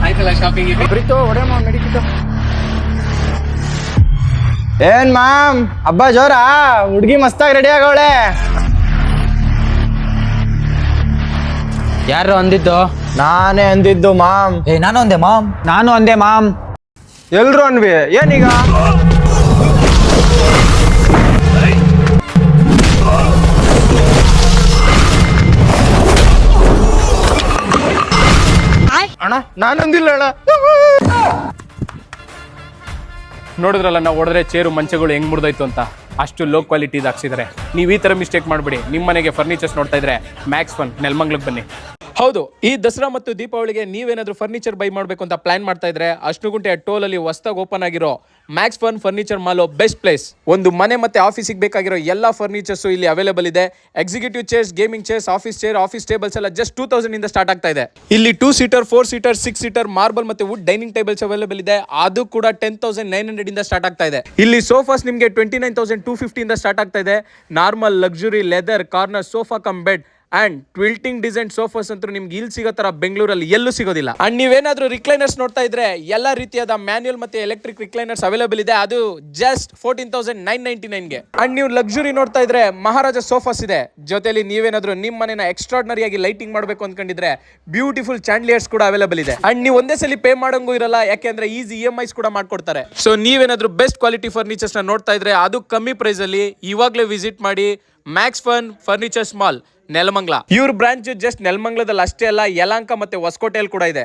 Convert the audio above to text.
ಆಯ್ತಲ್ಲ ಶಾಪಿಂಗ್ ಪ್ರೀತು ಹೊಡೆ ಮಾಮ್ ನಡೀತಿತ್ತು. ಏನ್ ಮಾಮ್ ಹಬ್ಬ ಜೋರಾ? ಹುಡ್ಗಿ ಮಸ್ತಾಗಿ ರೆಡಿ ಆಗವಳೆ. ಯಾರು ಅಂದಿದ್ದು? ನಾನೇ ಅಂದಿದ್ದು ಮಾಮ್. ನಾನು ಅಂದೆ ಮಾಮ್. ನಾನು ಅಂದೆ ಮಾಮ್. ಎಲ್ರು ಅನ್ವಿ ಏನೀಗ? ಅಣ್ಣ ನಾನಂದಿಲ್ಲ ಅಣ್ಣ. ನೋಡಿದ್ರಲ್ಲ ನಾವು ಹೊಡೆದ್ರೆ ಚೇರು ಮಂಚಗಳು ಹೆಂಗ್ ಮುರಿದೋಯ್ತು ಅಂತ. ಅಷ್ಟು ಲೋ ಕ್ವಾಲಿಟಿ ಹಾಕ್ಸಿದ್ದಾರೆ. ನೀವು ಈ ತರ ಮಿಸ್ಟೇಕ್ ಮಾಡಬೇಡಿ. ನಿಮ್ಮ ಮನೆಗೆ ಫರ್ನಿಚರ್ಸ್ ನೋಡ್ತಾ ಇದ್ರೆ ಮ್ಯಾಕ್ಸ್ ಫನ್ ನೆಲಮಂಗಲಕ್ಕೆ ಬನ್ನಿ. ಹೌದು, ಈ ದಸರಾ ಮತ್ತು ದೀಪಾವಳಿಗೆ ನೀವೇನಾದ್ರೂ ಫರ್ನಿಚರ್ ಬೈ ಮಾಡಬೇಕು ಅಂತ ಪ್ಲಾನ್ ಮಾಡ್ತಾ ಇದ್ರೆ ಅಶ್ನುಗುಂಟೆ ಟೋಲ್ ಅಲ್ಲಿ ಹೊಸದಾಗಿ ಓಪನ್ ಆಗಿರೋ ಮ್ಯಾಕ್ಸ್ ಫನ್ ಫರ್ನಿಚರ್ ಮಾಲು ಬೆಸ್ಟ್ ಪ್ಲೇಸ್. ಒಂದು ಮನೆ ಮತ್ತೆ ಆಫೀಸಿಗೆ ಬೇಕಾಗಿರೋ ಎಲ್ಲಾ ಫರ್ನಿಚರ್ಸ್ ಇಲ್ಲಿ ಅವೈಲೇಬಲ್ ಇದೆ. Executive chairs, gaming chairs, office chair, office tables ಎಲ್ಲ ಜಸ್ಟ್ 2000 ಇಂದ ಸ್ಟಾರ್ಟ್ ಆಗ್ತಾ ಇದೆ. ಇಲ್ಲಿ 2 ಸೀಟರ್, 4 ಸೀಟರ್, 6 ಸೀಟರ್ ಮಾರ್ಬಲ್ ಮತ್ತೆ ವುಡ್ ಡೈನಿಂಗ್ ಟೇಬಲ್ಸ್ ಅವೈಲೇಬಲ್ ಇದೆ. ಅದು ಕೂಡ 10,900 ಇಂದ ಸ್ಟಾರ್ಟ್ ಆಗ್ತಾ ಇದೆ. ಇಲ್ಲಿ ಸೋಫಾಸ್ ನಿಮಗೆ 29,250 ಇಂದ ಸ್ಟಾರ್ಟ್ ಆಗ್ತಾ ಇದೆ. Normal, luxury, leather, corner, sofa cum bed and quilting design sofas ಅಂತೂ ನಿಮ್ಗೆ ಇಲ್ಲಿ ಸಿಗೋ ತರ ಬೆಂಗಳೂರಲ್ಲಿ ಎಲ್ಲೂ ಸಿಗೋದಿಲ್ಲ. ಅಂಡ್ ನೀವೇನಾದ್ರೂ ರಿಕ್ಲೈನರ್ಸ್ ನೋಡ್ತಾ ಇದ್ರೆ ಎಲ್ಲಾ ರೀತಿಯಾದ ಮ್ಯಾನ್ಯುಯಲ್ ಮತ್ತೆ ಎಲೆಕ್ಟ್ರಿಕ್ ರಿಕ್ಲೈನರ್ಸ್ ಅವೈಲೇಬಲ್ ಇದೆ. ಅದು ಜಸ್ಟ್ 14,999ಗೆ. ಅಂಡ್ ನೀವು ಲಕ್ಸುರಿ ನೋಡ್ತಾ ಇದ್ರೆ ಮಹಾರಾಜ ಸೋಫಾಸ್ ಇದೆ. ಜೊತೆಲಿ ನೀವೇನಾದ್ರೂ ನಿಮ್ಮ ಮನೆನ ಎಕ್ಸ್ಟ್ರಾರ್ಡನರಿ ಆಗಿ ಲೈಟಿಂಗ್ ಮಾಡಬೇಕು ಅನ್ಕೊಂಡಿದ್ರೆ ಬ್ಯೂಟಿಫುಲ್ ಚಾಂಡ್ಲಿಯರ್ಸ್ ಕೂಡ ಅವೈಲೇಬಲ್ ಇದೆ. ಅಂಡ್ ನೀವು ಒಂದೇ ಸಲ ಪೇ ಮಾಡಂಗೂ ಇರಲ್ಲ, ಯಾಕೆಂದ್ರೆ ಈಸಿ EMIs ಕೂಡ ಮಾಡ್ಕೊಡ್ತಾರೆ. ಸೊ ನೀವೇನಾದ್ರೂ ಬೆಸ್ಟ್ ಕ್ವಾಲಿಟಿ ಫರ್ನಿಚರ್ಸ್ ನ ನೋಡ್ತಾ ಇದ್ರೆ ಅದು ಕಮ್ಮಿ ಪ್ರೈಸ್ ಅಲ್ಲಿ ಇವಾಗಲೇ ವಿಸಿಟ್ ಮಾಡಿ Max fun furnitures mall Nelamangala. ಇವ್ರ ಬ್ರಾಂಚ್ ಜಸ್ಟ್ ನೆಲಮಂಗಲದಲ್ಲಿ ಅಷ್ಟೇ ಅಲ್ಲ, ಯಲಹಂಕ ಮತ್ತೆ ಹೊಸಕೋಟೆಯಲ್ಲಿ ಕೂಡ ಇದೆ.